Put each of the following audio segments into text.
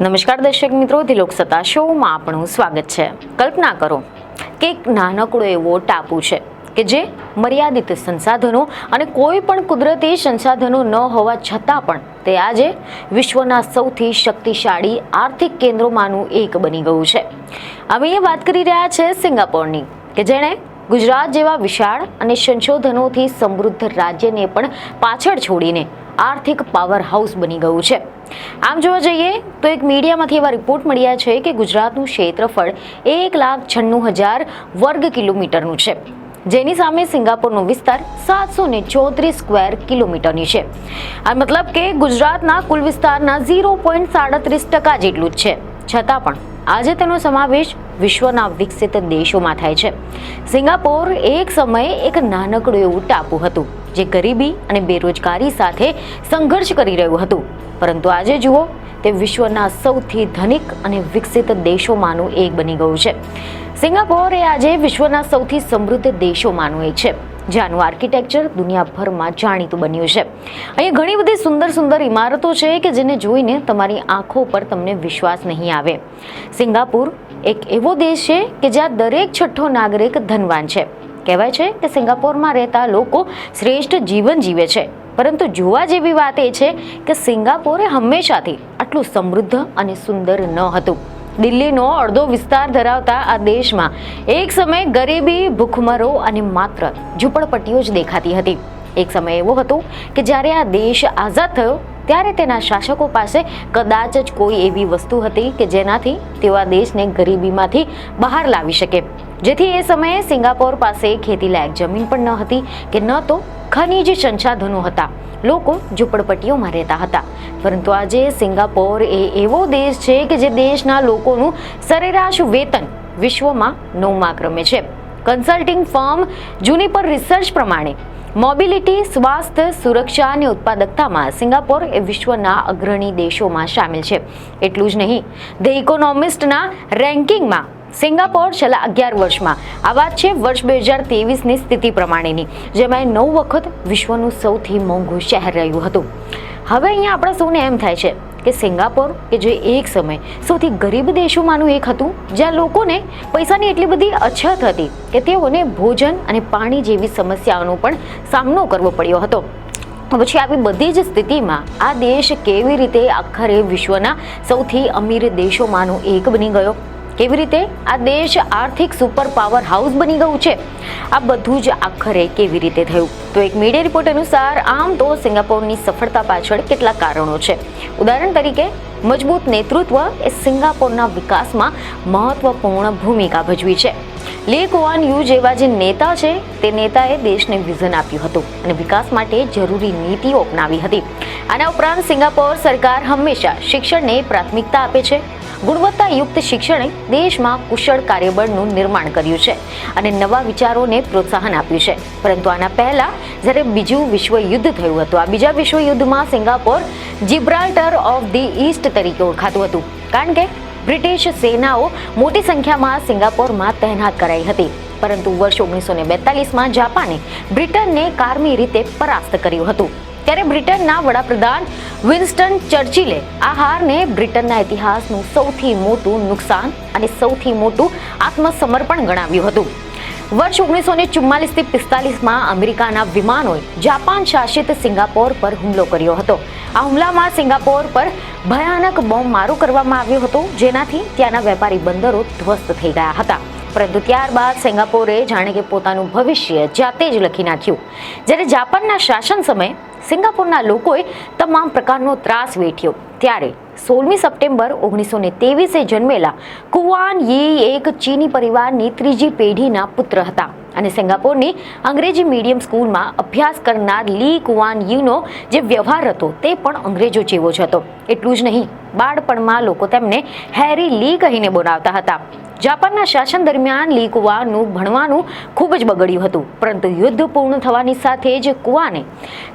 નમસ્કાર દર્શક મિત્રો, ધી લોકસત્તા શોમાં આપણું સ્વાગત છે। કલ્પના કરો કે એક નાનકડો એવો ટાપુ છે કે જે મર્યાદિત સંસાધનો અને કોઈ પણ કુદરતી સંસાધનો ન હોવા છતાં પણ તે આજે વિશ્વના સૌથી શક્તિશાળી આર્થિક કેન્દ્રોમાંનું એક બની ગયું છે। અમે એ વાત કરી રહ્યા છે સિંગાપોરની, કે જેણે ગુજરાત જેવા વિશાળ અને સંશોધનોથી સમૃદ્ધ રાજ્યને પણ પાછળ છોડીને આર્થિક પાવર હાઉસ બની ગયું છે। આમ જોવા જઈએ તો એક મીડિયામાંથી એવા રિપોર્ટ મળ્યા છે કે ગુજરાતનું ક્ષેત્રફળ 1,96,000 વર્ગ કિલોમીટરનું છે, જેની સામે સિંગાપોરનો વિસ્તાર 734 સ્ક્વેર કિલોમીટરની છે। આ મતલબ કે ગુજરાતના કુલ વિસ્તારના 0.37% જેટલું જ છે, છતાં પણ આજે તેનો સમાવેશ વિશ્વના વિકસિત દેશોમાં થાય છે। સિંગાપોર એક સમયે એક નાનકડું એવું ટાપુ હતું જે ગરીબી અને બેરોજગારી સાથે સંઘર્ષ કરી રહ્યું હતું, પરંતુ આજે જુઓ તે વિશ્વના સૌથી ધનિક અને વિકસિત દેશોમાંનું એક બની ગયું છે। સિંગાપોર એ આજે વિશ્વના સૌથી સમૃદ્ધ દેશોમાંનું એક છે, જ્યાંનું આર્કિટેક્ચર દુનિયાભરમાં જાણીતું બન્યું છે। અહીં ઘણી બધી સુંદર ઇમારતો છે કે જેને જોઈને તમારી આંખો પર તમને વિશ્વાસ નહીં આવે। સિંગાપુર એક એવો દેશ છે કે જ્યાં દરેક છઠ્ઠો નાગરિક ધનવાન છે। કહેવાય છે કે સિંગાપોરમાં રહેતા લોકો શ્રેષ્ઠ જીવન જીવે છે, પરંતુ જોવા જેવી વાત એ છે કે સિંગાપોરે હંમેશાથી આટલું સમૃદ્ધ અને સુંદર ન હતું। દિલ્હીનો અડધો વિસ્તાર ધરાવતા આ દેશમાં એક સમયે ગરીબી, ભૂખમરો અને માત્ર ઝૂંપડપટ્ટીઓ જ દેખાતી હતી। એક સમય એવો હતો કે જ્યારે આ દેશ આઝાદ થયો ત્યારે તેના શાસકો પાસે કદાચ જ કોઈ એવી વસ્તુ હતી કે જેનાથી તેઓ આ દેશને ગરીબીમાંથી બહાર લાવી શકે, જેથી એ સમયે સિંગાપોર પાસે ખેતીલાયક જમીન પણ ન હતી કે ન તો ખનીજ સંસાધનો હતા। લોકો ઝૂંપડપટ્ટીઓમાં રહેતા હતા, પરંતુ આજે સિંગાપોર એ એવો દેશ છે કે જે દેશના લોકોનું સરેરાશ વેતન વિશ્વમાં 9મા ક્રમે છે। કન્સલ્ટિંગ ફર્મ જુનિપર રિસર્ચ પ્રમાણે મોબિલિટી, સ્વાસ્થ્ય, સુરક્ષા અને ઉત્પાદકતામાં સિંગાપોર એ વિશ્વના અગ્રણી દેશોમાં સામેલ છે। એટલું જ નહીં, ધ ઇકોનોમિસ્ટના રેન્કિંગમાં સિંગાપોર છેલ્લા 11 વર્ષમાં, આ વાત છે વર્ષ 2023ની સ્થિતિ પ્રમાણેની, જેમાં 9 વખત વિશ્વનું સૌથી મોંઘું શહેર રહ્યું હતું। હવે અહીંયા આપણે સૌને એમ થાય છે કે સિંગાપોર કે જે એક સમય સૌથી ગરીબ દેશોમાંનું એક હતું, જ્યાં લોકોને પૈસાની એટલી બધી અછત હતી કે તેઓને ભોજન અને પાણી જેવી સમસ્યાઓનો પણ સામનો કરવો પડ્યો હતો। પછી આવી બધી જ સ્થિતિમાં આ દેશ કેવી રીતે આખરે વિશ્વના સૌથી અમીર દેશોમાંનું એક બની ગયો? કેવી રીતે આ દેશ આર્થિક સુપર પાવર હાઉસ બની ગયું છે? આ બધું જ આખરે કેવી રીતે થયું? તો એક મીડિયા રિપોર્ટ અનુસાર આમ તો સિંગાપોરની સફળતા પાછળ કેટલાક કારણો છે। ઉદાહરણ તરીકે, મજબૂત નેતૃત્વ એ સિંગાપોરના વિકાસમાં મહત્વપૂર્ણ ભૂમિકા ભજવી છે। લી કુઆન યુ જેવા જે નેતા છે, તે નેતાએ દેશને વિઝન આપ્યું હતું અને વિકાસ માટે જરૂરી નીતિઓ અપનાવી હતી। આના ઉપરાંત સિંગાપોર સરકાર હંમેશા શિક્ષણને પ્રાથમિકતા આપે છે। ગુણવત્તાયુક્ત શિક્ષણે દેશમાં કુશળ કાર્યબળનું નિર્માણ કર્યું છે અને નવા વિચારોને પ્રોત્સાહન આપ્યું છે। પરંતુ આના પહેલા જ્યારે બીજું વિશ્વયુદ્ધ થયું હતું, આ બીજા વિશ્વયુદ્ધમાં સિંગાપોર જિબ્રાલ્ટર ઓફ ધી ઈસ્ટ તરીકે ઓળખાતું હતું, કારણ કે બ્રિટિશ સેનાઓ મોટી સંખ્યામાં સિંગાપોરમાં તહેનાત કરાઈ હતી। પરંતુ વર્ષ 1942માં જાપાને બ્રિટનને કારમી રીતે પરાસ્ત કર્યું હતું। ત્યારે બ્રિટનના વડાપ્રધાન વિન્સ્ટન ચર્ચિલે આ હારને બ્રિટનના ઇતિહાસનું સૌથી મોટું નુકસાન અને સૌથી મોટું આત્મસમર્પણ ગણાવ્યું હતું। વર્ષ 1944થી 45માં અમેરિકાના વિમાનોએ જાપાન શાસિત સિંગાપોર પર હુમલો કર્યો હતો। આ હુમલામાં સિંગાપોર પર ભયાનક બોમ્બમારો કરવામાં આવ્યો હતો, જેનાથી ત્યાંના વેપારી બંદરો ધ્વસ્ત થઈ ગયા હતા। પરંતુ ત્યારબાદ સિંગાપોરે જાણે કે પોતાનું ભવિષ્ય જાતે જ લખી નાખ્યું। જ્યારે જાપાનના શાસન સમયે સિંગાપોરના લોકોએ તમામ પ્રકારનો ત્રાસ વેઠ્યો, ત્યારે 16મી સપ્ટેમ્બર 1923એ જન્મેલા કુઆન યી એક ચીની પરિવારની ત્રીજી પેઢીના પુત્ર હતા અને સિંગાપોરની અંગ્રેજી મીડિયમ સ્કૂલમાં અભ્યાસ કરનાર લી કુઆન યુનો જે વ્યવહાર હતો તે પણ અંગ્રેજો જેવો જ હતો। એટલું જ નહીં, બાળપણમાં લોકો તેમને હેરી લી કહીને બોલાવતા હતા। જાપાનના શાસન દરમિયાન લી કુઆનનું ભણવાનું ખૂબ જ બગડ્યું હતું, પરંતુ યુદ્ધ પૂર્ણ થવાની સાથે જ કુઆને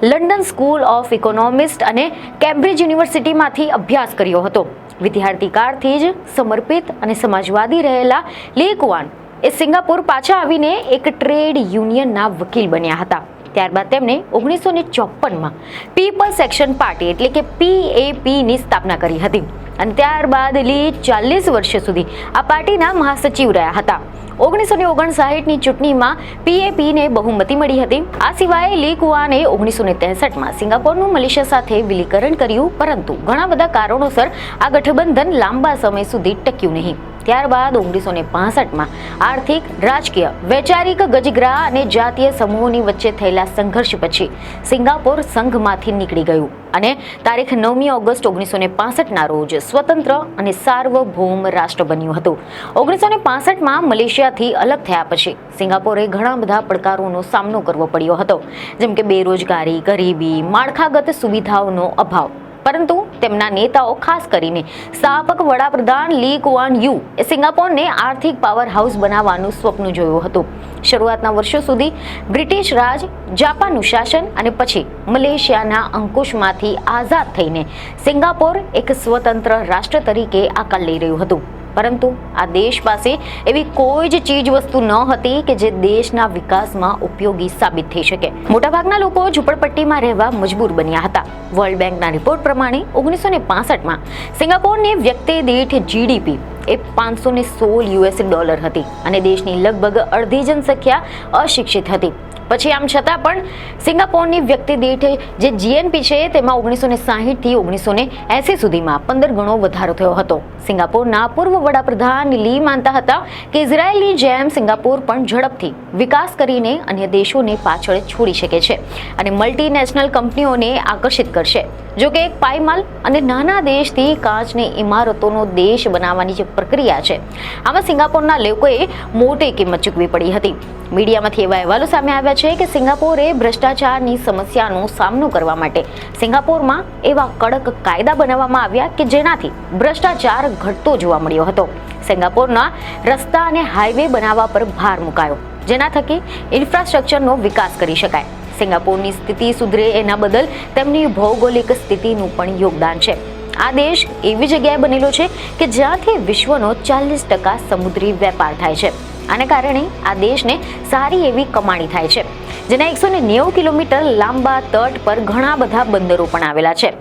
લંડન સ્કૂલ ઓફ ઇકોનોમિક્સ અને કેમ્બ્રિજ યુનિવર્સિટીમાંથી અભ્યાસ કર્યો હતો। વિદ્યાર્થી કાળથી જ સમર્પિત અને સમાજવાદી રહેલા લી કુઆન એ સિંગાપોર પાછા આવીને એક ટ્રેડ યુનિયનના વકીલ બન્યા હતા। ત્યારબાદ તેમણે 1954માં પીપલ્સ એક્શન પાર્ટી એટલે કે PAPની સ્થાપના કરી હતી અને ત્યારબાદ લી 40 વર્ષ સુધી આ પાર્ટીના મહાસચિવ રહ્યા હતા. 1959ની ચૂંટણીમાં PAPને બહુમતી મળી હતી. આ સિવાય લી કુઆને 1963માં સિંગાપોરનું મલેશિયા સાથે વિલીકરણ કર્યું, પરંતુ ઘણા બધા કારણોસર આ ગઠબંધન લાંબા સમય સુધી ટક્યું નહીં. ત્યારબાદ 1965માં આર્થિક, રાજકીય, વૈચારિક ગજગ્રાહ અને જાતીય સમૂહોની વચ્ચે થયેલા સંઘર્ષ પછી સિંગાપોર સંઘમાંથી નીકળી ગયું અને તારીખ 9મી ઓગસ્ટ 1965ના રોજ સ્વતંત્ર અને સાર્વભૌમ રાષ્ટ્ર બન્યું હતું. 1965માં મલેશિયાથી અલગ થયા પછી સિંગાપોરે ઘણા બધા પડકારોનો સામનો કરવો પડ્યો હતો, જેમ કે બેરોજગારી, ગરીબી, માળખાગત સુવિધાઓનો અભાવ. પરંતુ તેમના નેતાઓ, ખાસ કરીને સ્થાપક વડાપ્રધાન લી કુઆન યુ એ સિંગાપોરને આર્થિક પાવર હાઉસ બનાવવાનું સ્વપ્ન જોયું હતું. શરૂઆતના વર્ષો સુધી બ્રિટિશ રાજ, જાપાનનું શાસન અને પછી મલેશિયાના અંકુશમાંથી આઝાદ થઈને સિંગાપોર એક સ્વતંત્ર રાષ્ટ્ર તરીકે આકાર લઈ રહ્યું હતું. પરંતુ આ દેશ પાસે એવી કોઈ જ ચીજ વસ્તુ ન હતી કે જે દેશના વિકાસમાં ઉપયોગી સાબિત થઈ શકે. મોટાભાગના લોકો ઝૂંપડપટ્ટીમાં રહેવા મજબૂર બન્યા હતા. વર્લ્ડ બેંકના રિપોર્ટ પ્રમાણે 1965માં સિંગાપોરની વ્યક્તિ દીઠ GDP એ $516 હતી અને દેશની લગભગ અડધી જનસંખ્યા અશિક્ષિત હતી. પછી આમ છતાં પણ સિંગાપોરની વ્યક્તિ દીઠ જે GNP છે તેમાં 1960થી 1980 સુધીમાં 15 ગણો વધારો થયો હતો. સિંગાપોરના પૂર્વ વડાપ્રધાન લી માનતા હતા કે ઇઝરાયલની જેમ સિંગાપોર પણ ઝડપથી વિકાસ કરીને અન્ય દેશોને પાછળ છોડી શકે છે અને મલ્ટીનેશનલ કંપનીઓને આકર્ષિત કરશે. જો કે એક પાયમાલ અને નાના દેશથી કાચની ઇમારતોનો દેશ બનાવવાની જે પ્રક્રિયા છે, આમાં સિંગાપોરના લોકોએ મોટી કિંમત ચૂકવી પડી હતી. મીડિયામાંથી એવા અહેવાલો સામે આવ્યા છે કે સિંગાપોરે ભ્રષ્ટાચારની સમસ્યાનો સામનો કરવા માટે સિંગાપોરમાં એવા કડક કાયદા બનાવવામાં આવ્યા કે જેનાથી ભ્રષ્ટાચાર ઘટતો જોવા મળ્યો હતો. સિંગાપોરના રસ્તા અને હાઈવે બનાવવા પર ભાર મુકાયો, જેના થકી ઇન્ફ્રાસ્ટ્રક્ચરનો વિકાસ કરી શકાય. સિંગાપોરની સ્થિતિ સુધરે એના બદલ તેમની ભૌગોલિક સ્થિતિનું પણ યોગદાન છે. આ દેશ એવી જગ્યાએ બનેલો છે કે જ્યાંથી વિશ્વનો 40% સમુદ્રી વેપાર થાય છે. આને કારણે આ દેશને સારી એવી કમાણી થાય છે, જેના 190 કિલોમીટર લાંબા તટ પર ઘણા બધા બંદરો પણ આવેલા છે.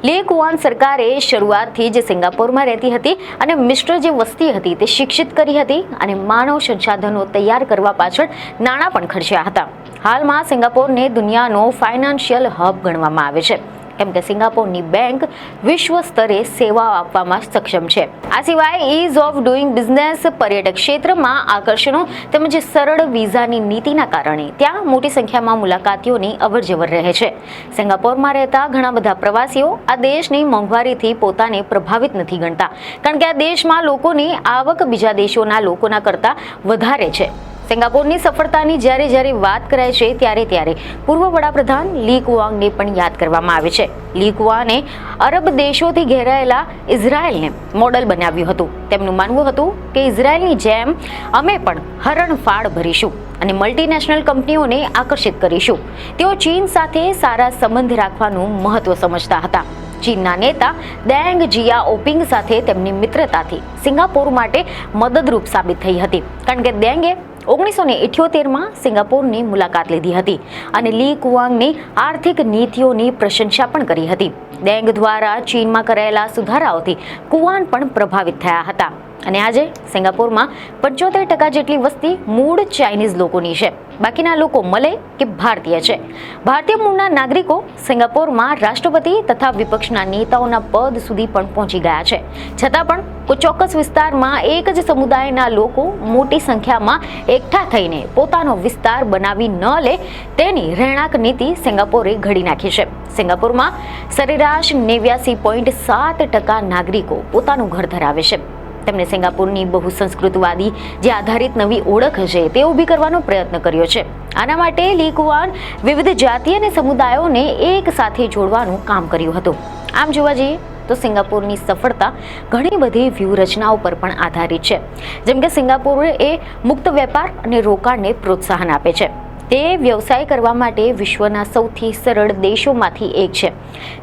લી કુઆન સરકારે શરૂઆતથી જ સિંગાપોરમાં રહેતી હતી અને મિશ્ર જે વસ્તી હતી તે શિક્ષિત કરી હતી અને માનવ સંસાધનો તૈયાર કરવા પાછળ નાણાં પણ ખર્ચ્યા હતા. હાલમાં સિંગાપોરને દુનિયાનો ફાઇનાન્શિયલ હબ ગણવામાં આવે છે, કેમ કે સિંગાપોરની બેંક વિશ્વ સ્તરે સેવાઓ આપવામાં સક્ષમ છે. આ સિવાય ઇઝ ઓફ ડુઇંગ બિઝનેસ, પર્યટક ક્ષેત્રમાં આકર્ષણો તેમજ સરળ વિઝાની નીતિના કારણે ત્યાં મોટી સંખ્યામાં મુલાકાતીઓની અવરજવર રહે છે. સિંગાપોરમાં રહેતા ઘણા બધા પ્રવાસીઓ આ દેશની મોંઘવારીથી પોતાને પ્રભાવિત નથી ગણતા, કારણ કે આ દેશમાં લોકોની આવક બીજા દેશોના લોકોના કરતાં વધારે છે. સિંગાપોરની સફળતાની જ્યારે વાત કરાય છે ત્યારે પૂર્વ વડાપ્રધાન લી કુઆનને પણ યાદ કરવામાં આવે છે. લી કુઆને અરબ દેશોથી ઘેરાયેલા ઇઝરાયલને મોડલ બનાવ્યું હતું. તેમનું માનવું હતું કે ઇઝરાયલની જેમ અમે પણ હરણફાળ ભરીશું અને મલ્ટીનેશનલ કંપનીઓને આકર્ષિત કરીશું. તેઓ ચીન સાથે સારા સંબંધ રાખવાનું મહત્વ સમજતા હતા. ચીનના નેતા દેંગ જિયાઓપિંગ સાથે તેમની મિત્રતાથી સિંગાપોર માટે મદદરૂપ સાબિત થઈ હતી, કારણ કે દેંગે 1978માં સિંગાપોરની મુલાકાત લીધી હતી અને લી કુઆનની આર્થિક નીતિઓની પ્રશંસા પણ કરી હતી. દેંગ દ્વારા ચીનમાં કરાયેલા સુધારાઓથી કુઆન પણ પ્રભાવિત થયા હતા અને આજે સિંગાપોરમાં 75% જેટલી વસ્તી મૂળ ચાઇનીઝ લોકોની છે. બાકીના લોકો મલય કે ભારતીય છે. ભારતીય મૂળના નાગરિકો સિંગાપોરમાં રાષ્ટ્રપતિ તથા વિપક્ષના નેતાઓના પદ સુધી પણ પહોંચી ગયા છે. છતાં પણ કોઈ ચોક્કસ વિસ્તારમાં એક જ સમુદાયના લોકો મોટી સંખ્યામાં એકઠા થઈને પોતાનો વિસ્તાર બનાવી ન લે તેની રહેણાંક નીતિ સિંગાપોરે ઘડી નાખી છે. સિંગાપોરમાં સરેરાશ 89.7% નાગરિકો પોતાનું ઘર ધરાવે છે. તેમણે સિંગાપોરની બહુસંસ્કૃતવાદી જે આધારિત નવી ઓળખ છે તે ઊભી કરવાનો પ્રયત્ન કર્યો છે. આના માટે લી કુઆન વિવિધ જાતિ અને સમુદાયોને એક સાથે જોડવાનું કામ કર્યું હતું. આમ જોવા જઈએ તો સિંગાપોરની સફળતા ઘણી બધી વ્યૂહરચનાઓ પર પણ આધારિત છે. જેમ કે સિંગાપોર એ મુક્ત વેપાર અને રોકાણને પ્રોત્સાહન આપે છે. તે વ્યવસાય કરવા માટે વિશ્વના સૌથી સરળ દેશોમાંથી એક છે.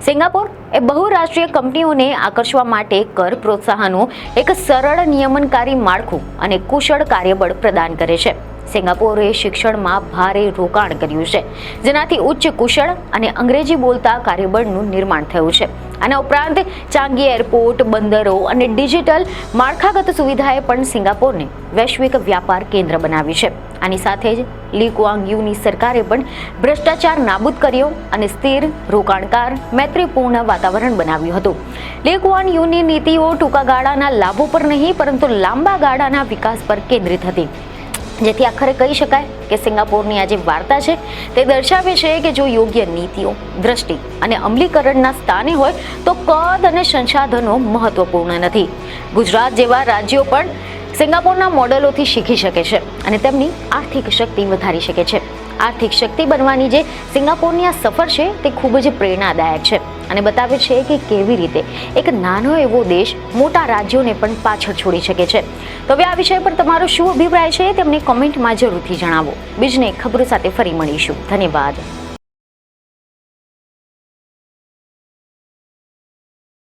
સિંગાપોર એ બહુરાષ્ટ્રીય કંપનીઓને આકર્ષવા માટે કર પ્રોત્સાહનો, એક સરળ નિયમનકારી માળખું અને કુશળ કાર્યબળ પ્રદાન કરે છે. સિંગાપોરે શિક્ષણમાં ભારે રોકાણ કર્યું છે, જેનાથી ઉચ્ચ કુશળ અને અંગ્રેજી બોલતા કાર્યબળનું નિર્માણ થયું છે. આના ઉપરાંત ચાંગી એરપોર્ટ, બંદરો અને ડિજિટલ માળખાગત સુવિધાએ પણ સિંગાપોરને વૈશ્વિક વ્યાપાર કેન્દ્ર બનાવ્યું છે. આની સાથે જ લી કુઆંગ યુની સરકારે પણ ભ્રષ્ટાચાર નાબૂદ કર્યો અને સ્થિર, રોકાણકાર, મૈત્રીપૂર્ણ વાતાવરણ બનાવ્યું હતું. લી કુઆંગ યુની નીતિઓ ટૂંકા ગાળાના લાભો પર નહીં પરંતુ લાંબા ગાળાના વિકાસ પર કેન્દ્રિત હતી, જેથી આખરે કહી શકાય કે સિંગાપોરની આ જે વાર્તા છે તે દર્શાવે છે કે જો યોગ્ય નીતિઓ, દ્રષ્ટિ અને અમલીકરણના સ્થાને હોય તો કદ અને સંસાધનો મહત્વપૂર્ણ નથી. ગુજરાત જેવા રાજ્યો પણ સિંગાપોરના મોડેલોથી શીખી શકે છે અને તેમની આર્થિક શક્તિ વધારી શકે છે. આર્થિક શક્તિ બનવાની જે સિંગાપોરની આ સફર છે તે ખૂબ જ પ્રેરણાદાયક છે અને બતાવે છે કે કેવી રીતે એક નાનો એવો દેશ મોટા રાજ્યોને પણ પાછળ છોડી શકે છે. તો હવે આ વિષય પર તમારો શું અભિપ્રાય છે તેમને કોમેન્ટમાં જરૂરથી જણાવો. બીજને ખબરો સાથે ફરી મળીશું. ધન્યવાદ.